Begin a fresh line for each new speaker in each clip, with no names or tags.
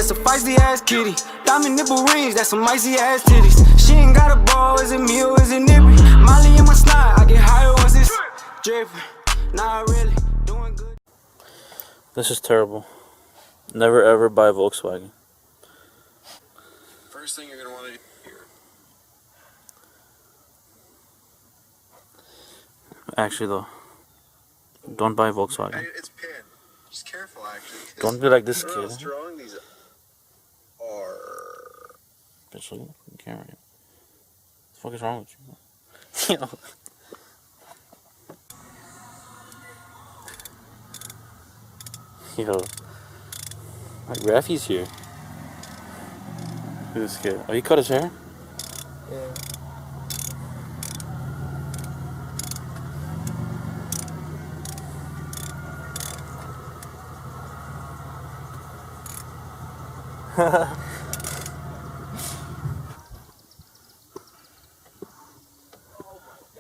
that's a feisty ass kitty. Diamond nipple rings, that's some icy ass titties. She ain't got a ball, is it me or is it nippy? Molly in my slide, I get higher once it's dripping. Not really, doing good.
This is terrible. Never ever buy a Volkswagen.
First thing you're gonna want to do here.
Actually though, don't buy a Volkswagen.
It's pinned. Just careful, actually.
Don't be like this
I don't know
kid.
how strong these are.
Bitch, look at the camera. What the fuck is wrong with you? Yo. Like, Raffy's here. Who's this kid? Oh, he cut his hair?
Yeah.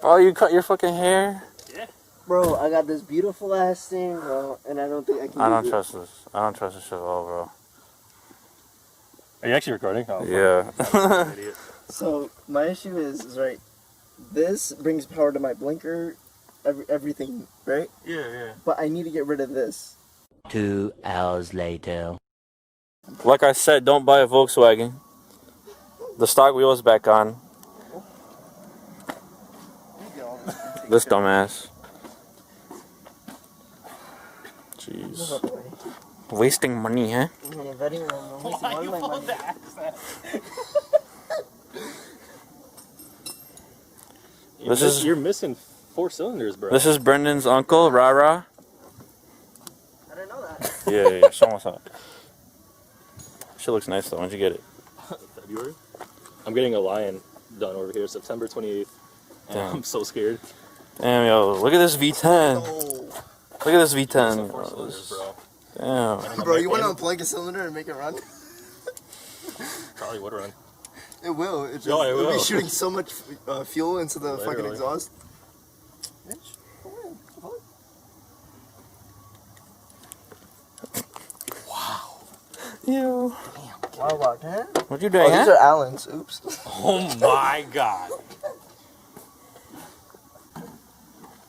Oh, you cut your fucking hair?
Yeah. Bro, I got this beautiful ass thing, bro, and I don't think I can.
I don't trust this. I don't trust this shit at all, bro.
Are you actually recording? Oh,
Yeah.
Idiot.
So my issue is right. This brings power to my blinker, everything, right?
Yeah.
But I need to get rid of this.
2 hours later.
Like I said, don't buy a Volkswagen. The stock wheel is back on. This dumbass. Jeez. Wasting money, huh?
You're missing 4 cylinders, bro.
This is Brendan's uncle, Rara.
I didn't know that.
Yeah. Show us out. She looks nice though. When'd you get it?
February. I'm getting a Lion done over here, September 28th.
Damn.
I'm so scared.
Damn, yo, look at this V10.
Oh.
Look at this V10.
4 cylinders, bro.
Damn.
Bro, you want to unplug a cylinder and make it run?
Probably would run.
It will. It
No, it
it'll
will.
be shooting so much fuel into the fucking
Literally.
exhaust.
Yo.
Wow, wow, huh?
What you doing,
Oh, these
huh?
are Allen's. Oops.
Oh my god.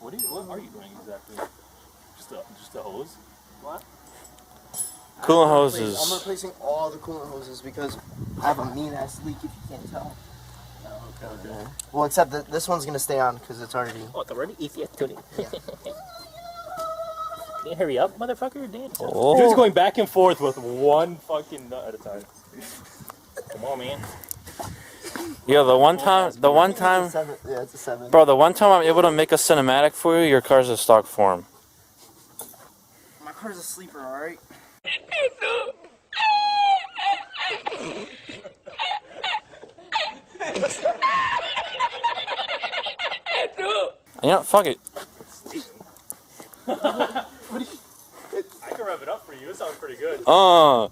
What are you doing exactly? Just a hose? What?
Coolant
I'm
hoses.
replacing all the coolant hoses because I have a mean ass leak if you can't tell.
Okay.
Well, except that this one's gonna stay on because it's already.
Oh, it's already easy tuning. Can you hurry up, motherfucker? Damn.
Oh.
Dude's going back and forth with one fucking nut at a time. Come on, man.
Yo, the one time,
Yeah, it's a 7.
bro, the one time I'm able to make a cinematic for you, your car's a stock form.
My car's a sleeper, alright?
You know, fuck it.
I can rev it up for you. It sounds pretty good.
Uh.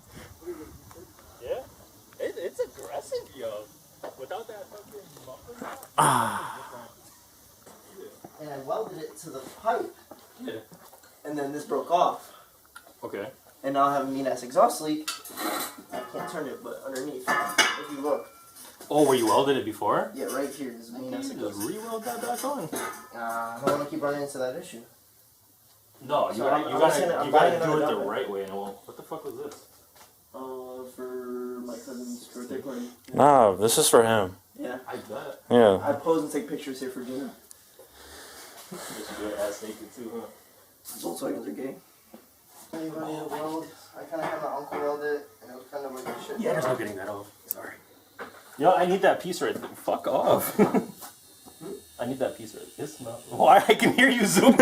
Yeah? It's aggressive, yo. Without that fucking muffler.
And I welded it to the pipe,
Yeah.
and then this broke off.
Okay.
And now I have a mean ass exhaust leak. I can't turn it, but underneath, if you look.
Oh, where you welded it before?
Yeah, right here is a mean ass
You just
exhaust leak.
re-weld that back on.
I don't want to keep running into that issue.
No, you
So I'm
gotta
buying
do
another
it the
dumper.
right way. And well, what the fuck was this?
For my cousin's birthday party.
Nah, this is for him.
Yeah.
I bet.
Yeah.
I pose and take pictures here for dinner.
Just do it ass naked too, huh?
Volkswagens are gay. Anybody to weld? I kind of had my uncle weld it, and it was kind of like shit.
Yeah, there's no getting that off. Sorry. Yo, I need that piece right there. Fuck off. I need that piece right there. It's not. Why? I can hear you zoom.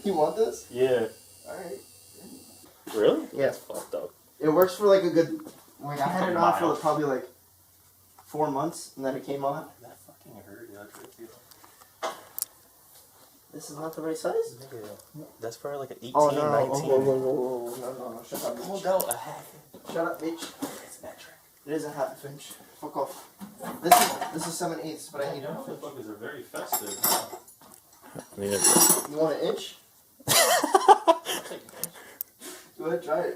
You want this?
Yeah.
Alright.
Really?
Yeah.
That's fucked up.
It works for like a good. Like I had it on for
Miles.
probably like 4 months, and then it came on.
That fucking hurt. Yeah,
This is not the right size?
that's for like an 18,
Oh, no, no,
19.
no, shut up,
Pulled
bitch.
out a half.
Shut up, bitch.
It's metric.
It is a half inch. Fuck off. This is 7/8, but I need a half inch.
Motherfuckers are very festive.
You want an inch? Do ahead, try it.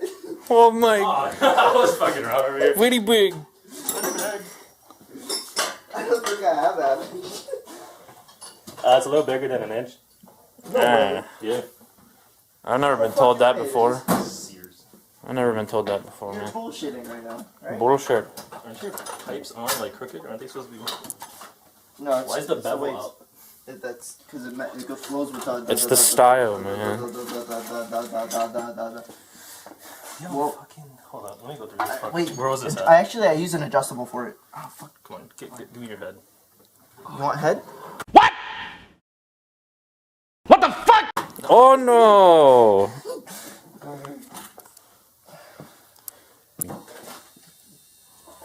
Oh my.
I was fucking around over here.
Pretty big.
I don't think I have that.
It's a little bigger than an inch.
Ah,
Yeah.
I've never been told that before.
Sears.
I've never been told that before,
You're
man.
bullshitting right now, right?
Bullshit.
Aren't your pipes on like crooked? Aren't they supposed to be?
No, it's,
Why is the
it's
bevel
waist.
out?
That's because it flows with the...
It's the style, man.
Yo,
Whoa.
fucking. Hold on, let me go through this. Fuck.
Wait,
Where was this at?
I use an adjustable for it. Oh, fuck.
Come on, give me your head.
You want head?
Oh no!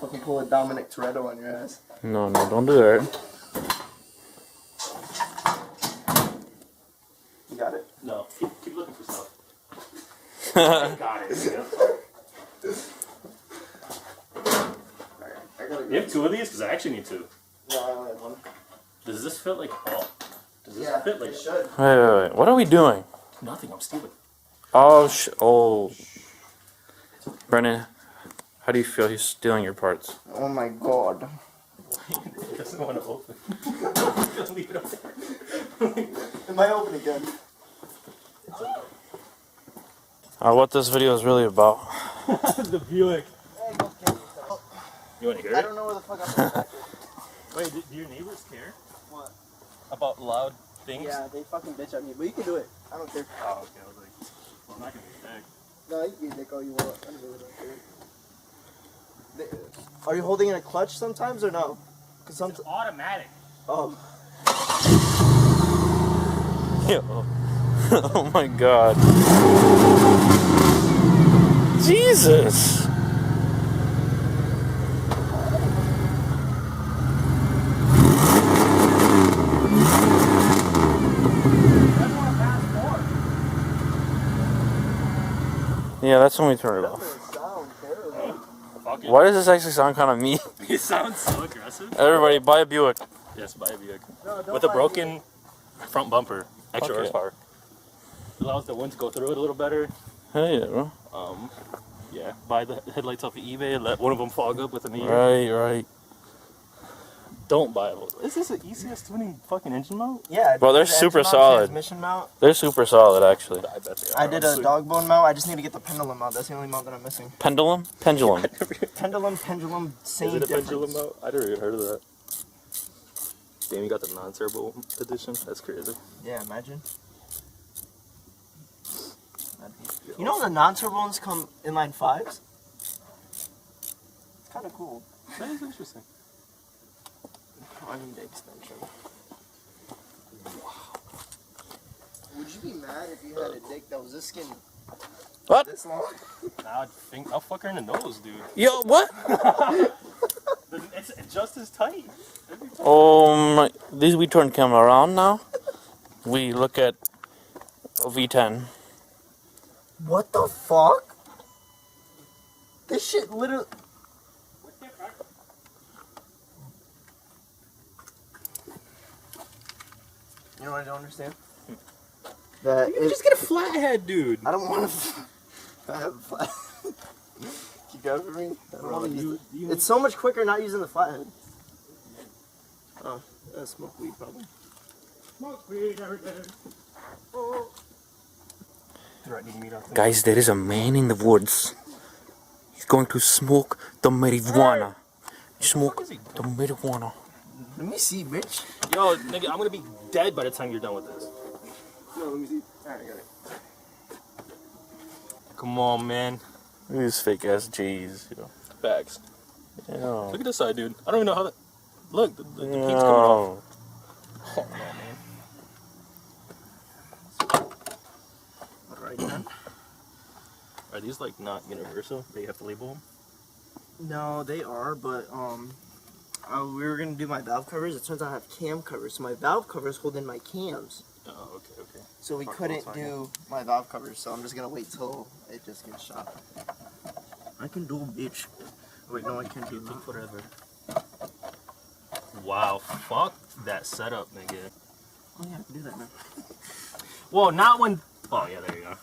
Fucking pull a Dominic Toretto on your ass.
No, don't do that.
You got it?
No, keep looking for stuff. I got it. Yeah.
I gotta
You have two of these? Because I actually need two.
No, I only have one.
Does this fit like all? Does this
Yeah,
fit like
it should.
Wait. What are we doing?
nothing? I'm stealing.
Oh. Brennan, how do you feel he's stealing your parts?
Oh my god.
He doesn't want to open. Just leave it up there.
It might open again.
What this video is really about.
The Buick. You want to hear
I
it?
don't know where the fuck I'm going.
Wait, do your neighbors care
What?
about loud things?
Yeah, they fucking bitch at me, but you can do it. I don't care.
Oh, okay. I was like, well, I'm not gonna be back.
No, you can dick all you want. I really don't care. Are you holding in a clutch sometimes or no? Cause sometimes.
Automatic.
Oh.
Yo. Oh my god. Jesus. Yeah, that's when we turn it off.
Sound terrible.
Fuck it.
Why does this actually sound kind of mean?
It sounds so aggressive.
Everybody, buy a Buick.
Yes, buy a Buick.
No, don't
With a
buy
broken front bumper. Extra
Okay.
horsepower. Allows the wind to go through it a little better.
Hey, yeah, bro.
Yeah, buy the headlights off of eBay, let one of them fog up within a year.
Right.
Don't buy it. Is this the easiest tuning fucking engine mount?
Yeah.
Well, they're
the
super
engine mount,
solid.
Transmission mount.
They're super solid, actually.
I bet they are.
I did a
honestly.
dog bone mount. I just need to get the pendulum mount. That's the only mount that I'm missing.
Pendulum?
Pendulum, same
Is it a
difference.
pendulum mount? I'd already heard of that. Damn, you got the non-turbo edition? That's crazy.
Yeah, imagine. You know the non-turbo ones come inline 5s? It's kind of cool.
That is interesting.
I need the extension. Would you be mad if you had a dick that was this skinny?
What?
This long?
I'll fuck her in the nose, dude.
Yo, what?
It's just as tight.
We turn camera around now. We look at a V10.
What the fuck? This shit literally... You know what I don't understand? That
You just get a flathead, dude.
I don't want to... I have a flat... You got it for me? I don't wanna use it. It's so much quicker not using the flathead. Oh, smoke weed probably.
Smoke weed every day. Threatening me to...
Guys, there is a man in the woods. He's going to smoke the marijuana. Smoke the marijuana.
Let me see, bitch.
Yo, nigga, I'm gonna be dead by the time you're done with this.
No, let me see. Alright, I got it.
Come on, man.
Look at these fake ass G's, you know.
Bags.
Yeah.
Look at this side, dude. I don't even know how that... Look, the pink's coming off. Oh, no, man.
Alright, then.
Are these, like, not universal? They have to label them?
No, they are, but, we were gonna do my valve covers. It turns out I have cam covers, so my valve covers hold in my cams.
Oh, okay.
So we
Fuck,
couldn't
well,
do my valve covers, so I'm just gonna wait till it just gets shot. I can do, bitch. Wait, no, I can't do that.
Whatever. Wow, fuck that setup, nigga.
Oh yeah, I can do that now.
Well, not when... Oh, yeah, there you go.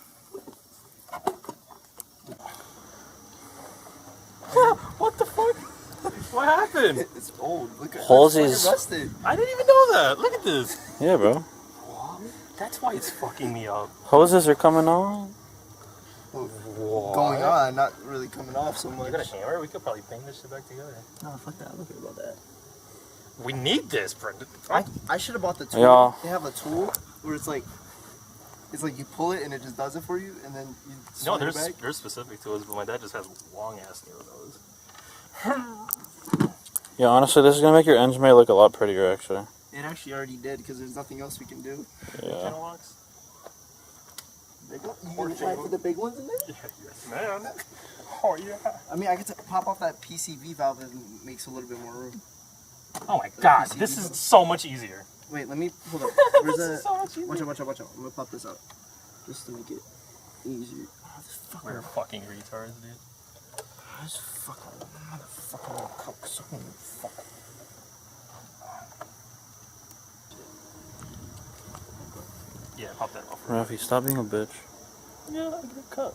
happened?
It's old. Look at
Holes
it's
is-
rusted.
I didn't even know that. Look at this.
Yeah, bro.
That's why it's fucking me up.
Hoses are coming on.
Going on, not really coming off so much.
You got a hammer? We could probably bang this shit back together.
No, fuck that. I don't care about that.
We need this, Brendan.
I should have bought the tool.
Yeah.
They have a tool where it's like you pull it and it just does it for you, and then you
No,
swing it back.
there's specific tools, but my dad just has long ass needles.
Yeah, honestly, this is gonna make your engine bay look a lot prettier, actually.
It actually already did because there's nothing else we can do.
Yeah.
Channel locks?
Big one? You gonna try for the big ones in there?
Yes, man. Oh yeah.
I mean, I could pop off that PCV valve and makes a little bit more room.
Oh my god, this is so much easier.
Wait, let me hold up. Where's
This is so much easier.
Watch out, watch out, watch out. I'm gonna pop this out just to make it easier. Oh, this fucking
We're fucking retards, dude.
This fucking motherfucking cocksucking fuck.
Yeah, pop that off.
Rafi, stop being a bitch.
Yeah, I get a cut.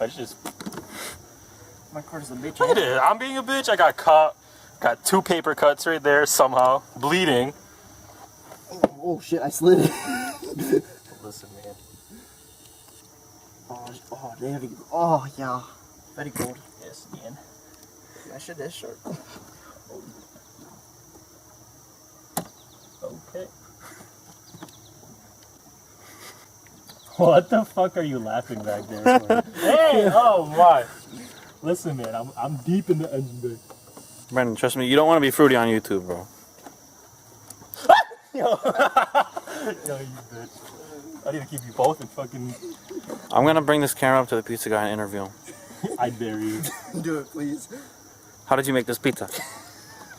I just
My card's a bitch.
look at it. I'm being a bitch. I got cut. Got 2 paper cuts right there somehow, bleeding.
Oh shit, I slid it.
Listen, man.
Oh, there we go. Oh, yeah. Very good.
Yes, man.
Smash it, this shirt.
Okay. What the fuck are you laughing back there for? Hey! Oh my! Listen, man, I'm deep in the engine bay.
Brendan, trust me, you don't want to be fruity on YouTube, bro.
Yo, you bitch. I need to keep you both in fucking.
I'm gonna bring this camera up to the pizza guy and interview him.
I dare you.
Do it, please.
How did you make this pizza?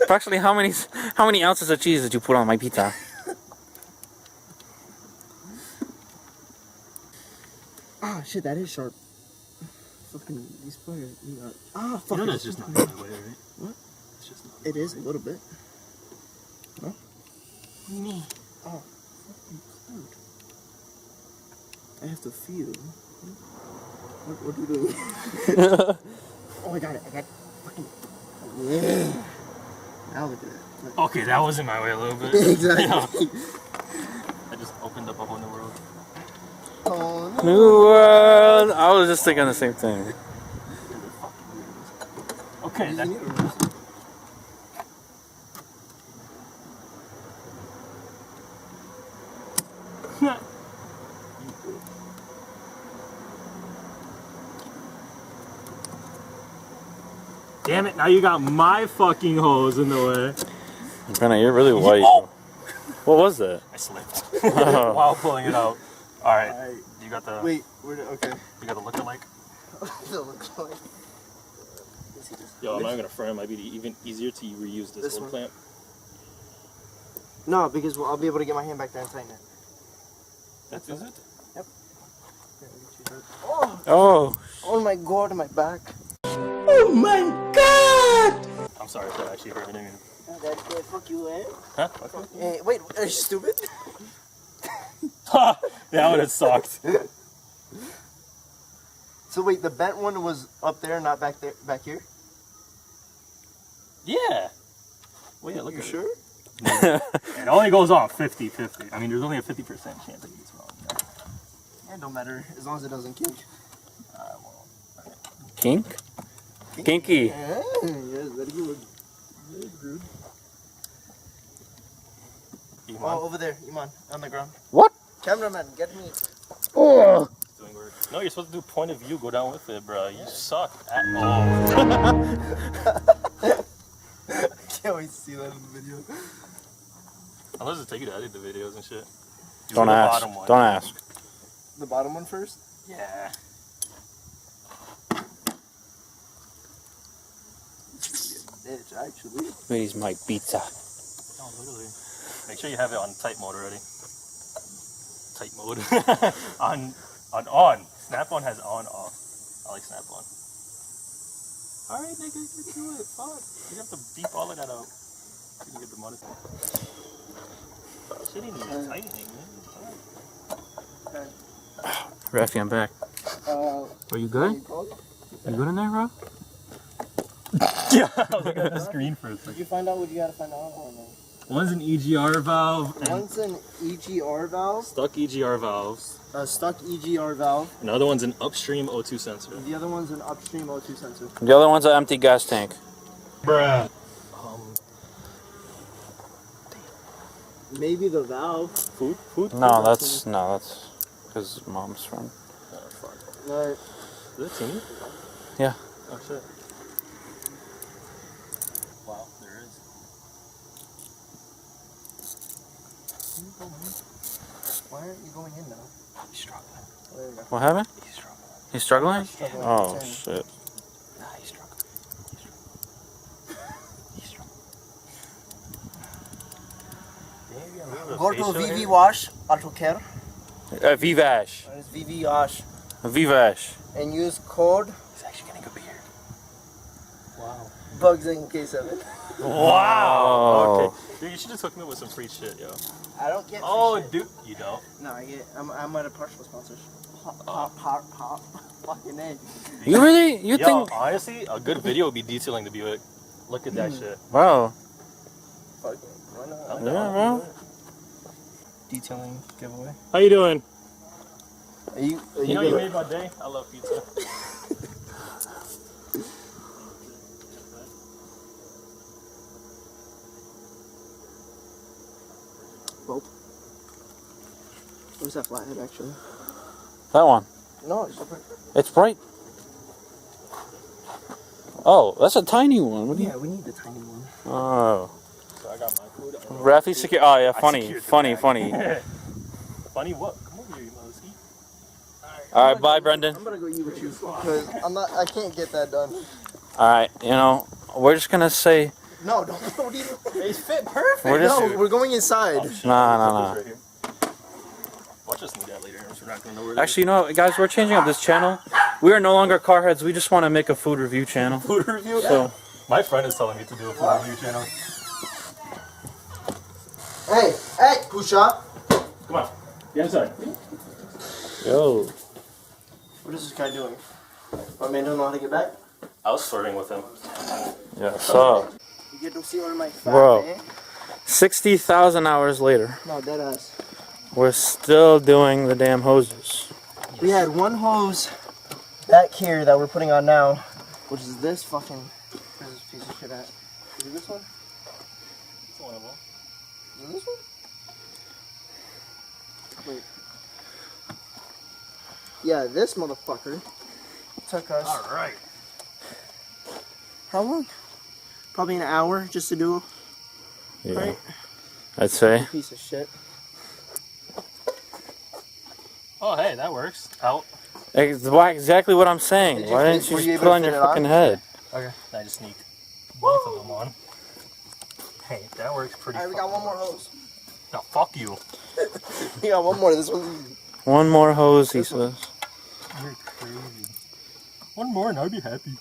Approximately how many ounces of cheese did you put on my pizza?
Ah, shit, that is sharp. Fucking, these players. Ah,
You
fuck.
know that's just not my way, right?
What?
It's just not.
It is a little bit. No?
Me.
Oh, fucking cloud. I have to feel. What do you do? Oh, I got it. I got it. Fucking. Yeah. Now look at it. Look.
Okay, that wasn't my way a little bit.
Exactly.
I just opened up a whole new world.
Oh, no.
New world. I was just thinking the same thing.
Okay, that. Damn it, now you got my fucking hose in the way.
Brendan, you're really white.
Oh!
What was that?
I slipped while pulling it out. Alright,
Alright.
you got the
Wait, okay.
you got the lookalike?
That looks like.
Yo, I'm not gonna front. It might be even easier to reuse this
This
old
one?
clamp.
No, because I'll be able to get my hand back there and tighten it.
That's is it?
Oh,
Oh my god, my back.
I'm sorry if that actually hurt anything.
Fuck you, eh?
Huh?
Hey, wait, are you stupid?
That would have sucked.
So wait, the bent one was up there, not back there, back here?
Yeah. Well, yeah, look
You
at
sure?
it. It only goes off 50-50. I mean, there's only a 50% chance that it's wrong.
Yeah, don't matter, as long as it doesn't kink.
kink? Kinky.
Yeah, yes, very good. Very good. Oh, over there, Iman, on the ground.
What?
Cameraman, get me.
Oh.
Doing work. No, you're supposed to do point of view. Go down with it, bro. You suck at all.
Can't wait to see that in the video.
How long does it take you to edit the videos and shit? Do
Don't
the
ask.
bottom one.
Don't ask.
The bottom one first?
Yeah.
Bitch, actually.
Where's my pizza?
Oh, literally. Make sure you have it on tight mode already. Tight mode. on. Snap-on has on-off. I like Snap-on. Alright, nigga, get to it. Fuck. You have to beep all of that out. So you can get the monitor. Shit ain't even tightening, man.
Rafi, I'm back. Are you good?
You called?
You good in there, bro?
Yeah, look at the screen for a
Did
second.
you find out what you gotta find out?
One's an EGR valve. And
One's an EGR valve,
stuck EGR valves.
a stuck EGR valve.
Another one's an upstream O2 sensor.
The other one's an upstream O2 sensor.
The other one's an empty gas tank.
Bruh.
Maybe the valve.
Food?
No, that's because mom's friend.
Oh, fuck.
Right.
Is it teeny?
Yeah.
Oh, shit. Wow, there is.
Why aren't you going in now?
He's struggling.
There you go.
What happened?
He's struggling.
He's struggling?
Struggling.
Oh
Ten.
shit.
Nah, he's struggling. He's struggling.
Go to VV Wash Auto Care.
Vivash.
It's VV Wash.
Vivash.
And use code
He's actually getting a beard. Wow.
Bugs in K7.
Oh.
Okay. Dude, you should just hook me with some free shit, yo.
I don't get
Oh,
free shit.
dude. You don't?
No, I'm at a partial sponsorship. Pop. Fucking A.
You really? You
Yo,
think?
honestly, a good video would be detailing the Buick. Look at that shit.
Wow.
Fuck it. Why not?
I'm
Yeah,
down.
bro.
Detailing giveaway.
How you doing?
Are you
You know you
gonna-
made my day. I love pizza.
Both. Where's that flathead actually?
That one.
No, it's separate.
It's bright. Oh, that's a tiny one. What do you?
Yeah, we need the tiny one.
Oh.
So I got my food.
Rafi secure. Oh yeah,
I
funny,
secured the
funny,
bag.
funny.
Funny what? Come over here, you motherfucker.
All right, bye, Brendan.
I'm gonna go eat with you because I can't get that done.
All right, you know, we're just gonna say
No, don't eat it.
It's fit perfect.
we're just
No, we're going inside.
nah.
Right here. Watch us need that later. So we're not gonna know where it
Actually, you know, what, guys, we're changing up this channel. We are no longer car heads. We just want to make a food review channel.
is. Food review.
So
My friend is telling me to do a food review channel.
Hey, Pusha.
Come on. Get inside.
yo,
What is this guy doing? My man don't know how to get back.
I was flirting with him.
yeah. So,
You get to see all my fat,
Bro.
man.
60,000 hours later,
No, dead ass.
we're still doing the damn hoses.
We had one hose back here that we're putting on now, which is this fucking. Where's this piece of shit at? Is it this one?
It's one of them.
Is it this one? Wait. Yeah, this motherfucker took us.
All right.
How long? Probably an hour just to do
Yeah,
right?
I'd say.
Piece of shit.
Oh, hey, that works. Out.
Exactly what I'm saying.
Did
Why
you
didn't
fit-
you
were
just
you
put it
able
on
to
your
fit it on?
fucking head?
Okay. I just sneaked both of them on. Hey, that works pretty.
Alright, we got one more hose.
No, fuck you.
We got one more. This one's easy.
One more hose, he says.
You're crazy. One more and I'd be happy.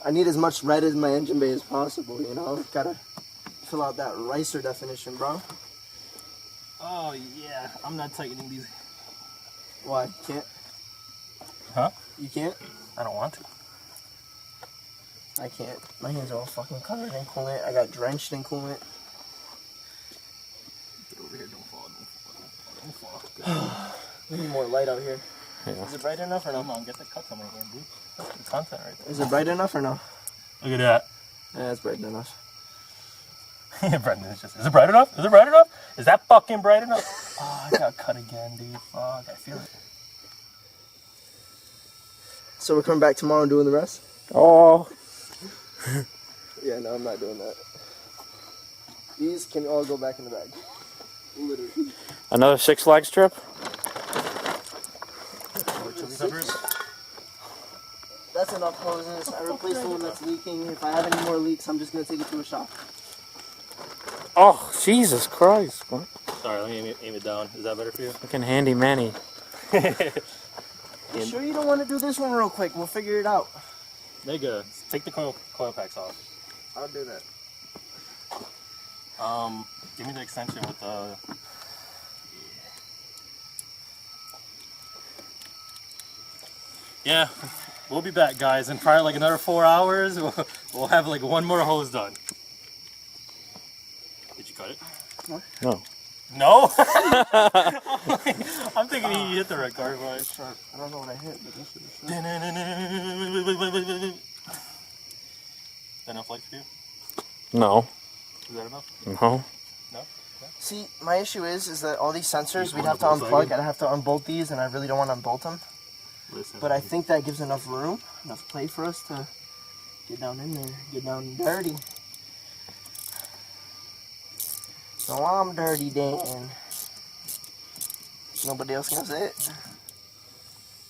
I need as much red in my engine bay as possible, you know? Gotta fill out that ricer definition, bro.
Oh yeah, I'm not tightening these.
Why? You can't?
Huh?
You can't?
I don't want to.
I can't. My hands are all fucking covered in coolant. I got drenched in coolant.
Get over here, don't fall, don't fall.
We need more light out here.
Yeah.
Is it bright enough or
Come
no?
on, get the cuts on my hand, dude. That's the content right there.
Is it bright enough or no?
Look at that.
Yeah, it's bright enough.
Brendan is just, is it bright enough? Is it bright enough? Is that fucking bright enough? Oh, I got cut again, dude. Fuck, I feel it.
So we're coming back tomorrow and doing the rest?
Oh,
Yeah, no, I'm not doing that. These can all go back in the bag. Literally.
another Six Flags trip?
Chili peppers?
That's enough hoses. I replaced the one that's leaking. If I have any more leaks, I'm just gonna take it to a shop.
Oh, Jesus Christ. What?
Sorry, let me aim it down. Is that better for you?
Fucking handy manny.
You sure you don't want to do this one real quick? We'll figure it out.
Nigga, take the coil packs off.
I'll do that.
Give me the extension with the... Yeah, We'll be back, guys, in probably like another 4 hours. We'll have like one more hose done. Did you cut it?
No.
No? I'm thinking he hit the record button.
I don't know what I hit, but this is sharp.
Is that enough light for you?
No.
Is that enough?
No.
No?
See, my issue is that all these sensors, we'd have to unplug. I'd have to unbolt these, and I really don't want to unbolt them.
Listen.
But I think that gives enough room, enough play for us to get down in there, get down dirty. So I'm dirty, Dan. Nobody else can say it.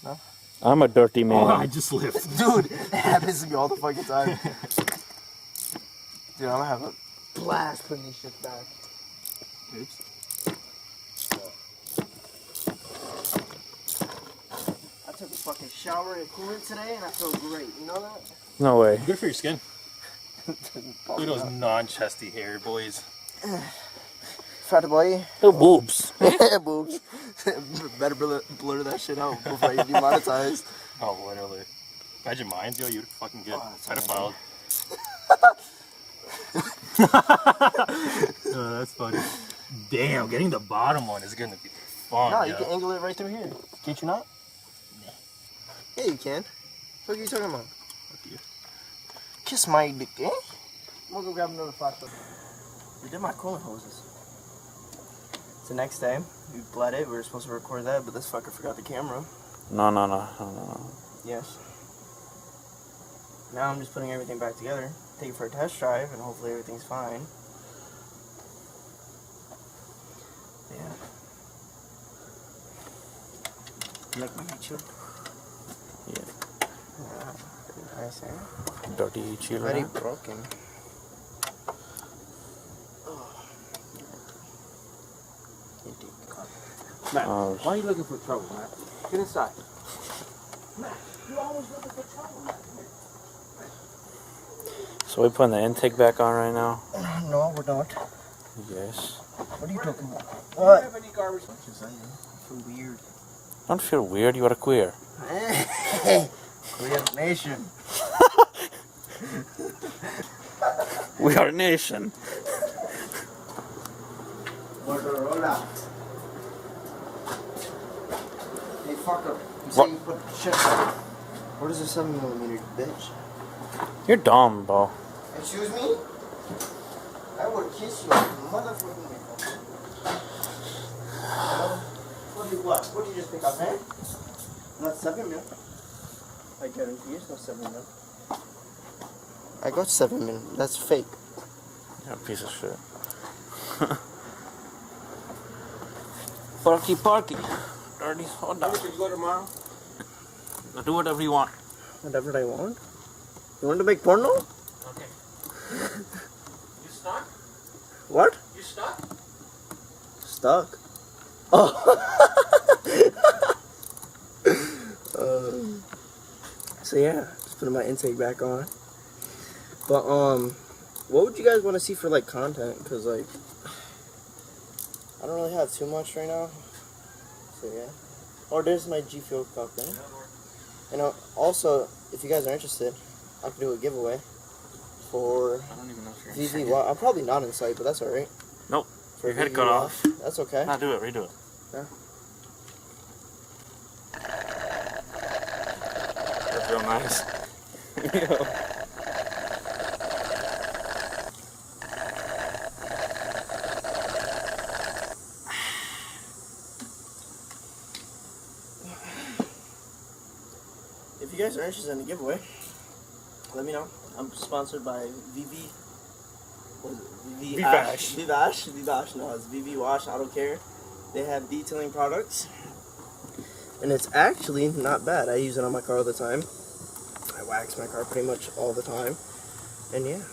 No?
I'm a dirty man.
Oh, I just slipped.
Dude, it happens to me all the fucking time. Dude, I'm gonna have a blast putting these shit back.
Oops.
I took a fucking shower in Coolant today and I feel great. You know that?
No way.
Good for your skin. Look at those non-chesty hair, boys.
Fat boy.
Oh, boobs.
Boobs. Better blur that shit out before I get demonetized.
Oh, literally. Imagine mine, yo, you'd fucking get pedophile. Oh, that's funny. Damn, getting the bottom one is gonna be fun.
No, you can angle it right through here. Can't you not? Nah. Yeah, you can. What are you talking about?
You.
Kiss my dick, eh? I'm gonna go grab another flashlight. We did my coolant hoses. It's the next day. We bled it. We were supposed to record that, but this fucker forgot the camera.
No.
Yes. Now I'm just putting everything back together. Take it for a test drive, and hopefully everything's fine. Yeah. You like my nature?
Yeah.
Nice, eh?
Dirty chiller.
Very broken.
Matt,
Oh,
why are you looking for trouble, Matt? Get inside.
So we're putting the intake back on right now?
No, we're not.
Yes.
What are you talking about?
Do you
What?
have any garbage?
I feel weird.
Don't feel weird, you are a queer.
Korean nation.
We are a nation.
Motorola. Hey, fucker. You say you put shit. What is a 7mm, bitch?
You're dumb, bro.
Excuse me? I would kiss you, motherfucking nigga. What did what? What did you just pick up, man? Not 7mm. I guarantee it's not 7mm. I got 7mm. That's fake.
You're a piece of shit. Parky. Dirty soda.
Did you go tomorrow?
Do whatever you want.
Whatever I want. You want to make porno?
Okay. You stuck?
What?
You stuck?
Stuck. Oh. So yeah, just putting my intake back on. But what would you guys want to see for like content? Cause like I don't really have too much right now. So yeah. Or there's my G Fuel cup thing. And also, if you guys are interested, I can do a giveaway for
I don't even know if you're
VV. Well, I'm probably not in sight, but that's alright.
Nope.
For
Your head
VV
cut
Wash.
off.
That's okay.
Nah, do it. Redo it.
Yeah.
That's real nice.
If you guys are interested in the giveaway, let me know. I'm sponsored by VV. What is it? Vivash. No, it's VV Wash Auto Care. They have detailing products. And it's actually not bad. I use it on my car all the time. I wax my car pretty much all the time. And yeah.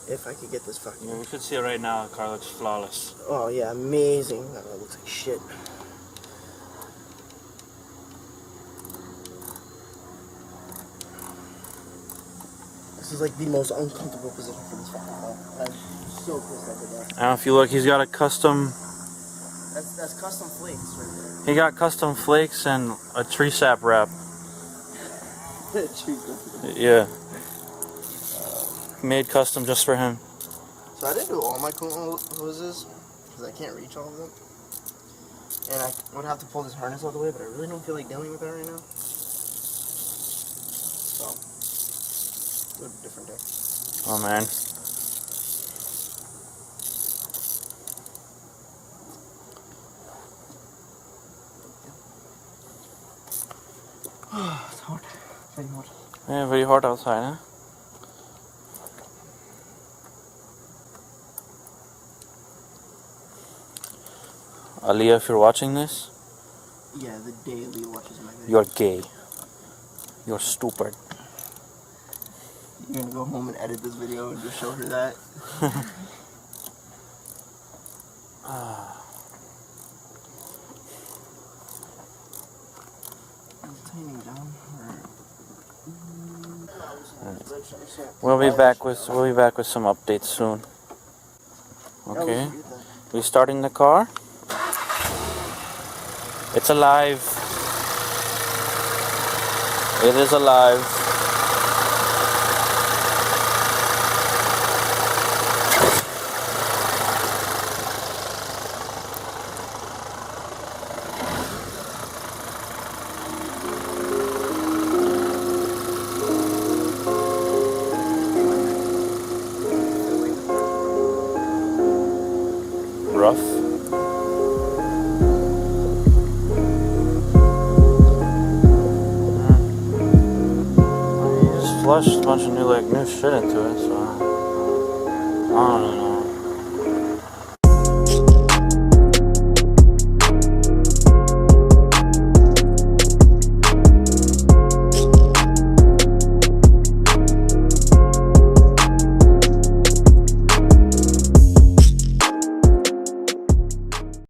If I could get this fucking...
Yeah, we should see it right now. The car looks flawless.
Oh yeah, amazing. That looks like shit. This is like the most uncomfortable position for this fucking car. I'm so pissed I did that.
I don't know if you look, he's got a custom...
That's custom flakes right there.
He got custom flakes and a tree sap wrap. Yeah. Made custom just for him.
So I didn't do all my coolant hoses because I can't reach all of them. And I would have to pull this harness all the way, but I really don't feel like dealing with that right now. So, do it a different day.
Oh man.
It's hot. Very hot.
Yeah, very hot outside, huh? Aliyah, if you're watching this,
Yeah, the daily watches my video.
you're gay. You're stupid.
You're gonna go home and edit this video and just show her that.
We'll be back with some updates soon. Okay. We starting the car. It's alive. It is alive. Rough. He just flushed a bunch of new shit into it, so I don't know.